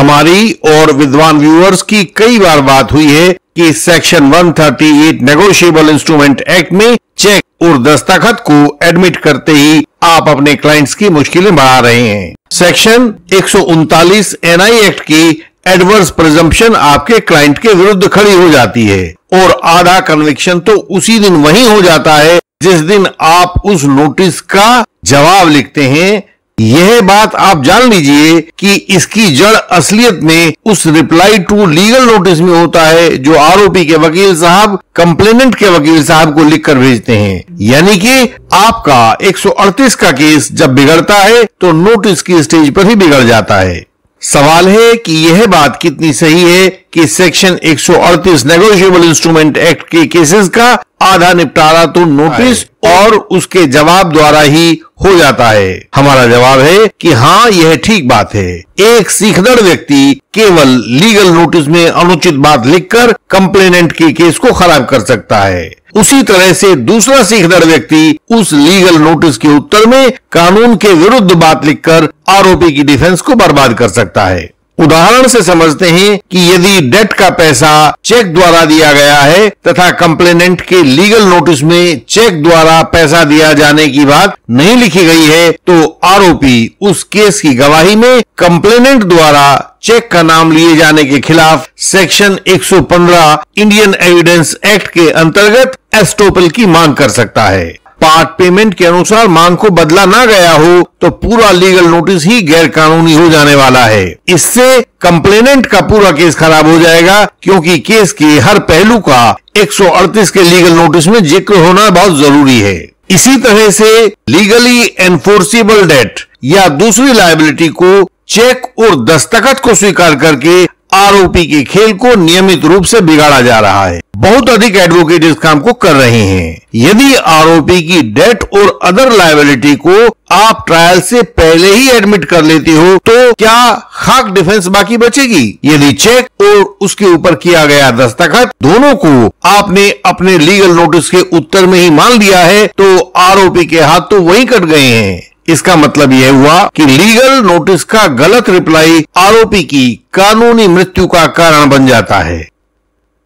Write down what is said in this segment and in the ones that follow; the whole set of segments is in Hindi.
हमारी और विद्वान व्यूअर्स की कई बार बात हुई है कि सेक्शन 138 नेगोशिएबल इंस्ट्रूमेंट एक्ट में चेक और दस्तखत को एडमिट करते ही आप अपने क्लाइंट्स की मुश्किलें बढ़ा रहे हैं। सेक्शन 139 एनआई एक्ट की एडवर्स प्रिजम्पशन आपके क्लाइंट के विरुद्ध खड़ी हो जाती है और आधा कन्विक्शन तो उसी दिन वही हो जाता है जिस दिन आप उस नोटिस का जवाब लिखते हैं। यह बात आप जान लीजिए कि इसकी जड़ असलियत में उस रिप्लाई टू लीगल नोटिस में होता है जो आरोपी के वकील साहब कंप्लेनेंट के वकील साहब को लिखकर भेजते हैं। यानी कि आपका 138 का केस जब बिगड़ता है तो नोटिस की स्टेज पर ही बिगड़ जाता है। सवाल है कि यह बात कितनी सही है कि सेक्शन 138 नेगोशिएबल इंस्ट्रूमेंट एक्ट के केसेस का आधा निपटारा तो नोटिस और उसके जवाब द्वारा ही हो जाता है। हमारा जवाब है कि हाँ, यह ठीक बात है। एक सीखदड़ व्यक्ति केवल लीगल नोटिस में अनुचित बात लिखकर कंप्लेनेंट के केस को खराब कर सकता है। उसी तरह से दूसरा सीखदड़ व्यक्ति उस लीगल नोटिस के उत्तर में कानून के विरुद्ध बात लिखकर आरोपी की डिफेंस को बर्बाद कर सकता है। उदाहरण से समझते हैं कि यदि डेट का पैसा चेक द्वारा दिया गया है तथा कंप्लेनेंट के लीगल नोटिस में चेक द्वारा पैसा दिया जाने की बात नहीं लिखी गई है तो आरोपी उस केस की गवाही में कंप्लेनेंट द्वारा चेक का नाम लिए जाने के खिलाफ सेक्शन 115 इंडियन एविडेंस एक्ट के अंतर्गत एस्टोपल की मांग कर सकता है। पार्ट पेमेंट के अनुसार मांग को बदला ना गया हो तो पूरा लीगल नोटिस ही गैर कानूनी हो जाने वाला है। इससे कंप्लेनेंट का पूरा केस खराब हो जाएगा क्योंकि केस के हर पहलू का 138 के लीगल नोटिस में जिक्र होना बहुत जरूरी है। इसी तरह से लीगली एनफोर्सेबल डेट या दूसरी लायबिलिटी को चेक और दस्तखत को स्वीकार करके आरोपी के खेल को नियमित रूप से बिगाड़ा जा रहा है। बहुत अधिक एडवोकेट इस काम को कर रहे हैं। यदि आरोपी की डेट और अदर लायबिलिटी को आप ट्रायल से पहले ही एडमिट कर लेते हो तो क्या खाक डिफेंस बाकी बचेगी? यदि चेक और उसके ऊपर किया गया दस्तखत दोनों को आपने अपने लीगल नोटिस के उत्तर में ही मान लिया है तो आरोपी के हाथ तो वहीं कट गए हैं। इसका मतलब यह हुआ कि लीगल नोटिस का गलत रिप्लाई आरोपी की कानूनी मृत्यु का कारण बन जाता है।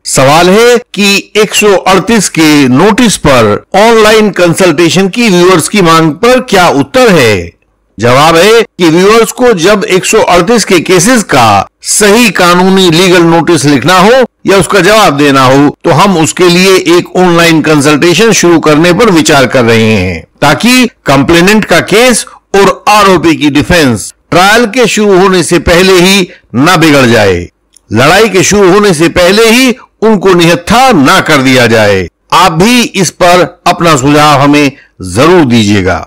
सवाल है कि 138 के नोटिस पर ऑनलाइन कंसल्टेशन की व्यूअर्स की मांग पर क्या उत्तर है? जवाब है कि व्यूअर्स को जब 138 के केसेस का सही कानूनी लीगल नोटिस लिखना हो या उसका जवाब देना हो तो हम उसके लिए एक ऑनलाइन कंसल्टेशन शुरू करने पर विचार कर रहे हैं ताकि कंप्लेनेंट का केस और आरोपी की डिफेंस ट्रायल के शुरू होने से पहले ही न बिगड़ जाए, लड़ाई के शुरू होने से पहले ही उनको निहत्था ना कर दिया जाए। आप भी इस पर अपना सुझाव हमें जरूर दीजिएगा।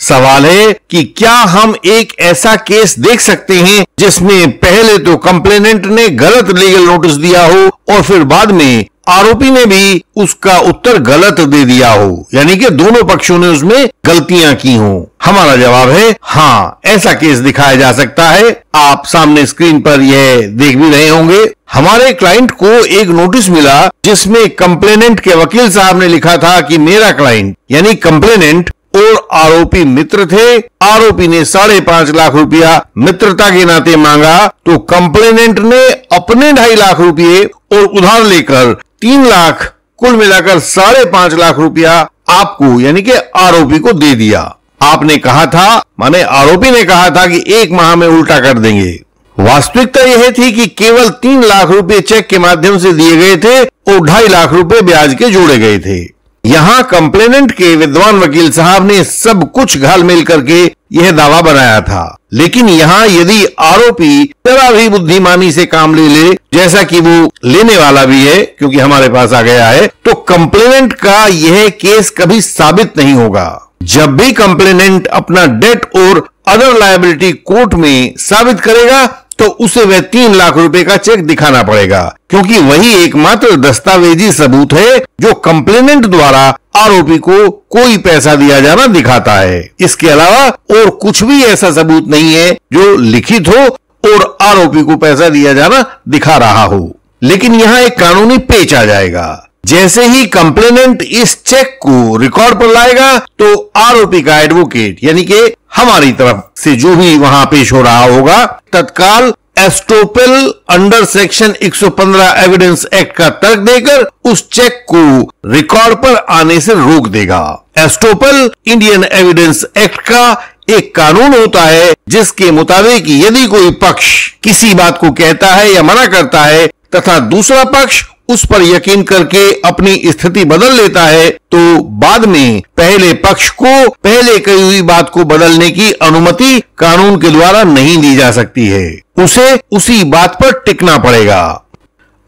सवाल है कि क्या हम एक ऐसा केस देख सकते हैं जिसमें पहले तो कंप्लेनेंट ने गलत लीगल नोटिस दिया हो और फिर बाद में आरोपी ने भी उसका उत्तर गलत दे दिया हो, यानी कि दोनों पक्षों ने उसमें गलतियां की हो? हमारा जवाब है हाँ, ऐसा केस दिखाया जा सकता है। आप सामने स्क्रीन पर यह देख भी रहे होंगे। हमारे क्लाइंट को एक नोटिस मिला जिसमें कंप्लेनेंट के वकील साहब ने लिखा था कि मेरा क्लाइंट यानी कंप्लेनेंट और आरोपी मित्र थे। आरोपी ने 5.5 लाख रुपया मित्रता के नाते मांगा तो कंप्लेनेंट ने अपने 2.5 लाख रुपये और उधार लेकर 3 लाख, कुल मिलाकर 5.5 लाख रुपया आपको यानी कि आरोपी को दे दिया। आपने कहा था, माने आरोपी ने कहा था कि 1 माह में उल्टा कर देंगे। वास्तविकता यह थी कि केवल 3 लाख रुपए चेक के माध्यम से दिए गए थे और 2.5 लाख रुपए ब्याज के जोड़े गए थे। यहां कंप्लेनेंट के विद्वान वकील साहब ने सब कुछ घालमेल करके यह दावा बनाया था, लेकिन यहां यदि आरोपी जरा भी बुद्धिमानी से काम ले जैसा कि वो लेने वाला भी है क्योंकि हमारे पास आ गया है, तो कंप्लेनेंट का यह केस कभी साबित नहीं होगा। जब भी कंप्लेनेंट अपना डेट और अदर लायबिलिटी कोर्ट में साबित करेगा तो उसे वह 3 लाख रुपए का चेक दिखाना पड़ेगा क्योंकि वही एकमात्र दस्तावेजी सबूत है जो कंप्लेनेंट द्वारा आरोपी को कोई पैसा दिया जाना दिखाता है। इसके अलावा और कुछ भी ऐसा सबूत नहीं है जो लिखित हो और आरोपी को पैसा दिया जाना दिखा रहा हो। लेकिन यहां एक कानूनी पेच आ जाएगा। जैसे ही कंप्लेनेंट इस चेक को रिकॉर्ड पर लाएगा तो आरोपी का एडवोकेट यानी कि हमारी तरफ से जो भी वहां पेश हो रहा होगा तत्काल एस्टोपेल अंडर सेक्शन 115 एविडेंस एक्ट का तर्क देकर उस चेक को रिकॉर्ड पर आने से रोक देगा। एस्टोपेल इंडियन एविडेंस एक्ट का एक कानून होता है जिसके मुताबिक यदि कोई पक्ष किसी बात को कहता है या मना करता है तथा दूसरा पक्ष उस पर यकीन करके अपनी स्थिति बदल लेता है तो बाद में पहले पक्ष को पहले कही हुई बात को बदलने की अनुमति कानून के द्वारा नहीं दी जा सकती है, उसे उसी बात पर टिकना पड़ेगा।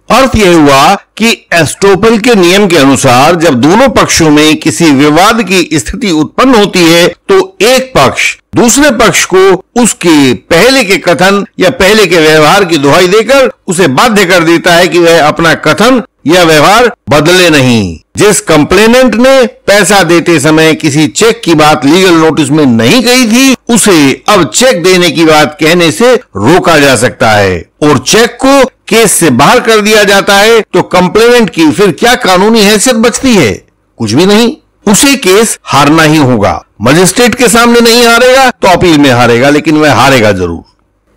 अर्थ यह हुआ कि एस्टोपेल के नियम के अनुसार जब दोनों पक्षों में किसी विवाद की स्थिति उत्पन्न होती है तो एक पक्ष दूसरे पक्ष को उसके पहले के कथन या पहले के व्यवहार की दुहाई देकर उसे बाध्य कर देता है कि वह अपना कथन या व्यवहार बदले नहीं। जिस कंप्लेनेंट ने पैसा देते समय किसी चेक की बात लीगल नोटिस में नहीं कही थी उसे अब चेक देने की बात कहने से रोका जा सकता है और चेक को केस से बाहर कर दिया जाता है तो कंप्लेनेंट की फिर क्या कानूनी हैसियत बचती है? कुछ भी नहीं। उसे केस हारना ही होगा। मजिस्ट्रेट के सामने नहीं हारेगा तो अपील में हारेगा, लेकिन वह हारेगा जरूर।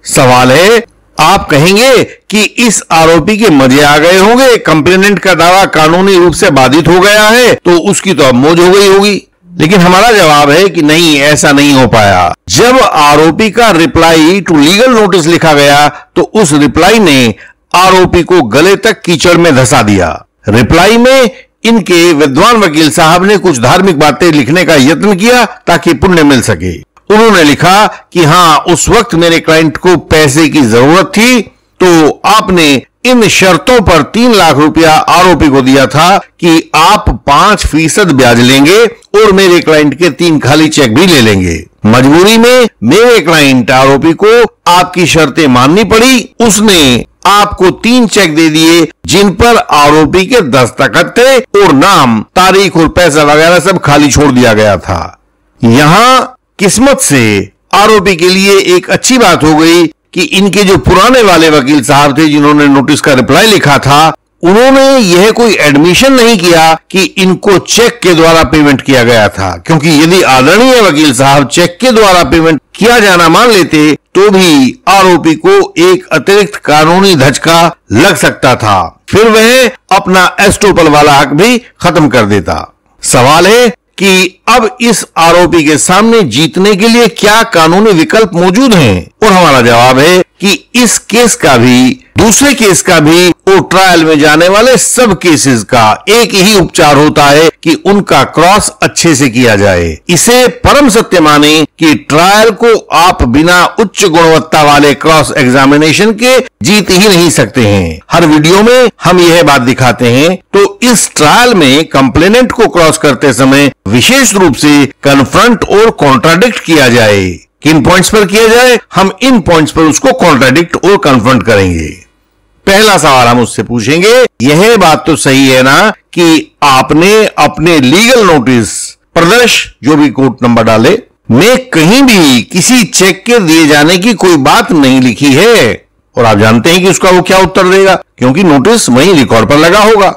सवाल है, आप कहेंगे कि इस आरोपी के मजे आ गए होंगे, कंप्लेनेंट का दावा कानूनी रूप से बाधित हो गया है तो उसकी तो अब मौज हो गई होगी। लेकिन हमारा जवाब है कि नहीं, ऐसा नहीं हो पाया। जब आरोपी का रिप्लाई टू लीगल नोटिस लिखा गया तो उस रिप्लाई ने आरोपी को गले तक कीचड़ में धंसा दिया। रिप्लाई में इनके विद्वान वकील साहब ने कुछ धार्मिक बातें लिखने का यत्न किया ताकि पुण्य मिल सके। उन्होंने लिखा कि हाँ, उस वक्त मेरे क्लाइंट को पैसे की जरूरत थी तो आपने इन शर्तों पर 3 लाख रुपया आरोपी को दिया था कि आप 5% ब्याज लेंगे और मेरे क्लाइंट के 3 खाली चेक भी ले लेंगे। मजबूरी में मेरे क्लाइंट आरोपी को आपकी शर्तें माननी पड़ी। उसने आपको 3 चेक दे दिए जिन पर आरोपी के दस्तखत थे और नाम, तारीख और पैसा वगैरह सब खाली छोड़ दिया गया था। यहां किस्मत से आरोपी के लिए एक अच्छी बात हो गई कि इनके जो पुराने वाले वकील साहब थे जिन्होंने नोटिस का रिप्लाई लिखा था उन्होंने यह कोई एडमिशन नहीं किया कि इनको चेक के द्वारा पेमेंट किया गया था, क्योंकि यदि आदरणीय वकील साहब चेक के द्वारा पेमेंट किया जाना मान लेते तो भी आरोपी को एक अतिरिक्त कानूनी धचका लग सकता था, फिर वह अपना एस्टोपेल वाला हक भी खत्म कर देता। सवाल है कि अब इस आरोपी के सामने जीतने के लिए क्या कानूनी विकल्प मौजूद हैं? और हमारा जवाब है कि इस केस का भी, दूसरे केस का भी और ट्रायल में जाने वाले सब केसेस का एक ही उपचार होता है कि उनका क्रॉस अच्छे से किया जाए। इसे परम सत्य माने कि ट्रायल को आप बिना उच्च गुणवत्ता वाले क्रॉस एग्जामिनेशन के जीत ही नहीं सकते हैं। हर वीडियो में हम यह बात दिखाते हैं। तो इस ट्रायल में कंप्लेनेंट को क्रॉस करते समय विशेष रूप से कन्फ्रंट और कॉन्ट्राडिक्ट किया जाए। किन पॉइंट्स पर किया जाए? हम इन पॉइंट्स पर उसको कॉन्ट्राडिक्ट और कन्फ्रंट करेंगे। पहला सवाल हम उससे पूछेंगे, यह बात तो सही है ना कि आपने अपने लीगल नोटिस प्रदर्श, जो भी कोर्ट नंबर डाले, में कहीं भी किसी चेक के दिए जाने की कोई बात नहीं लिखी है? और आप जानते हैं कि उसका वो क्या उत्तर देगा, क्योंकि नोटिस वहीं रिकॉर्ड पर लगा होगा।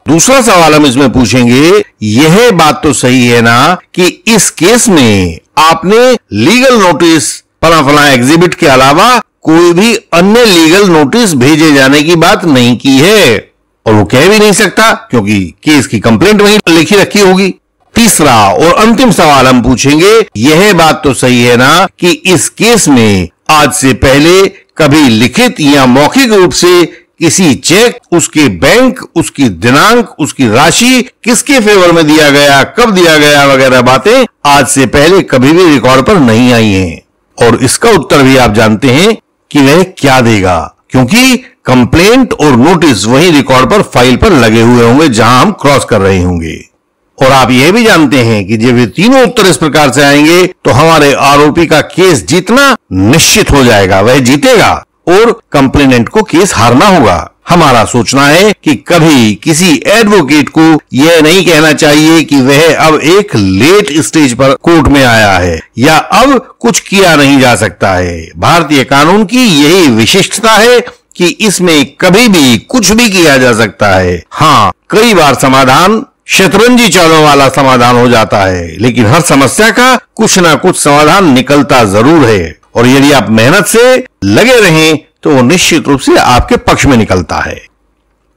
दूसरा सवाल हम इसमें पूछेंगे, यह बात तो सही है ना कि इस केस में आपने लीगल नोटिस फला एग्जिबिट के अलावा कोई भी अन्य लीगल नोटिस भेजे जाने की बात नहीं की है? और वो कह भी नहीं सकता क्योंकि केस की कंप्लेंट वहीं लिखी रखी होगी। तीसरा और अंतिम सवाल हम पूछेंगे, यह बात तो सही है ना कि इस केस में आज से पहले कभी लिखित या मौखिक रूप से किसी चेक, उसके बैंक, उसकी दिनांक, उसकी राशि, किसके फेवर में दिया गया, कब दिया गया वगैरह बातें आज से पहले कभी भी रिकॉर्ड पर नहीं आई हैं? और इसका उत्तर भी आप जानते हैं कि वह क्या देगा, क्योंकि कंप्लेंट और नोटिस वही रिकॉर्ड पर फाइल पर लगे हुए होंगे जहां हम क्रॉस कर रहे होंगे। और आप यह भी जानते हैं कि जब ये तीनों उत्तर इस प्रकार से आएंगे तो हमारे आरोपी का केस जीतना निश्चित हो जाएगा, वह जीतेगा और कंप्लेनेंट को केस हारना होगा। हमारा सोचना है कि कभी किसी एडवोकेट को यह नहीं कहना चाहिए कि वह अब एक लेट स्टेज पर कोर्ट में आया है या अब कुछ किया नहीं जा सकता है। भारतीय कानून की यही विशिष्टता है कि इसमें कभी भी कुछ भी किया जा सकता है। हाँ, कई बार समाधान शतरंजी चालों वाला समाधान हो जाता है, लेकिन हर समस्या का कुछ ना कुछ समाधान निकलता जरूर है। और यदि आप मेहनत से लगे रहें तो वो निश्चित रूप से आपके पक्ष में निकलता है।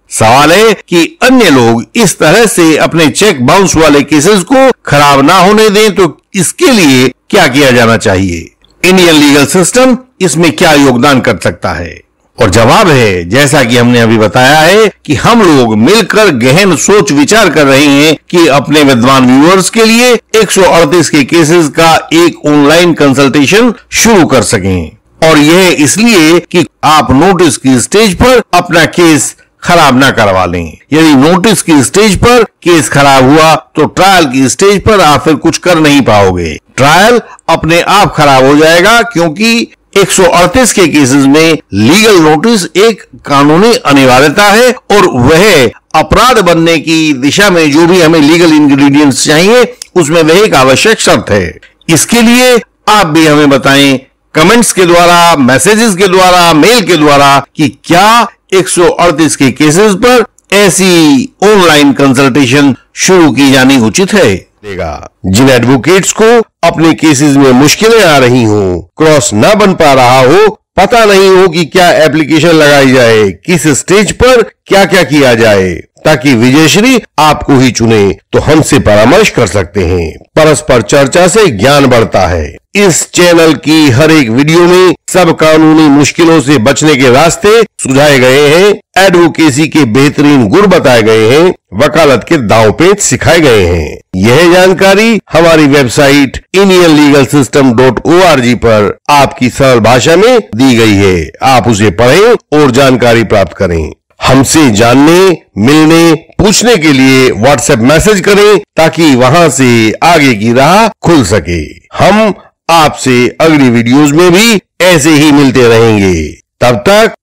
सवाल है कि अन्य लोग इस तरह से अपने चेक बाउंस वाले केसेस को खराब ना होने दें, तो इसके लिए क्या किया जाना चाहिए? इंडियन लीगल सिस्टम इसमें क्या योगदान कर सकता है? और जवाब है, जैसा कि हमने अभी बताया है, कि हम लोग मिलकर गहन सोच विचार कर रहे हैं कि अपने विद्वान व्यूअर्स के लिए 138 के केसेस का एक ऑनलाइन कंसल्टेशन शुरू कर सकें। और यह इसलिए कि आप नोटिस की स्टेज पर अपना केस खराब ना करवा लें। यदि नोटिस की स्टेज पर केस खराब हुआ तो ट्रायल की स्टेज पर आप फिर कुछ कर नहीं पाओगे। ट्रायल अपने आप खराब हो जाएगा, क्योंकि 138 के केसेस में लीगल नोटिस एक कानूनी अनिवार्यता है और वह अपराध बनने की दिशा में जो भी हमें लीगल इंग्रेडिएंट्स चाहिए उसमें वह एक आवश्यक शर्त है। इसके लिए आप भी हमें बताएं कमेंट्स के द्वारा, मैसेजेस के द्वारा, मेल के द्वारा कि क्या 138 के केसेस पर ऐसी ऑनलाइन कंसल्टेशन शुरू की जानी उचित है। जिन एडवोकेट्स को अपने केसेस में मुश्किलें आ रही हो, क्रॉस ना बन पा रहा हो, पता नहीं हो कि क्या एप्लीकेशन लगाई जाए, किस स्टेज पर क्या क्या किया जाए, ताकि विजयश्री आपको ही चुने, तो हमसे परामर्श कर सकते हैं। परस्पर चर्चा से ज्ञान बढ़ता है। इस चैनल की हर एक वीडियो में सब कानूनी मुश्किलों से बचने के रास्ते सुझाए गए हैं, एडवोकेसी के बेहतरीन गुर बताए गए हैं, वकालत के दांव पेच सिखाए गए हैं। यह जानकारी हमारी वेबसाइट indianlegalsystem.org पर आपकी सरल भाषा में दी गई है। आप उसे पढ़ें और जानकारी प्राप्त करें। हमसे जानने, मिलने, पूछने के लिए व्हाट्सएप मैसेज करें, ताकि वहां से आगे की राह खुल सके। हम आपसे अगली वीडियोस में भी ऐसे ही मिलते रहेंगे। तब तक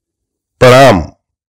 प्रणाम।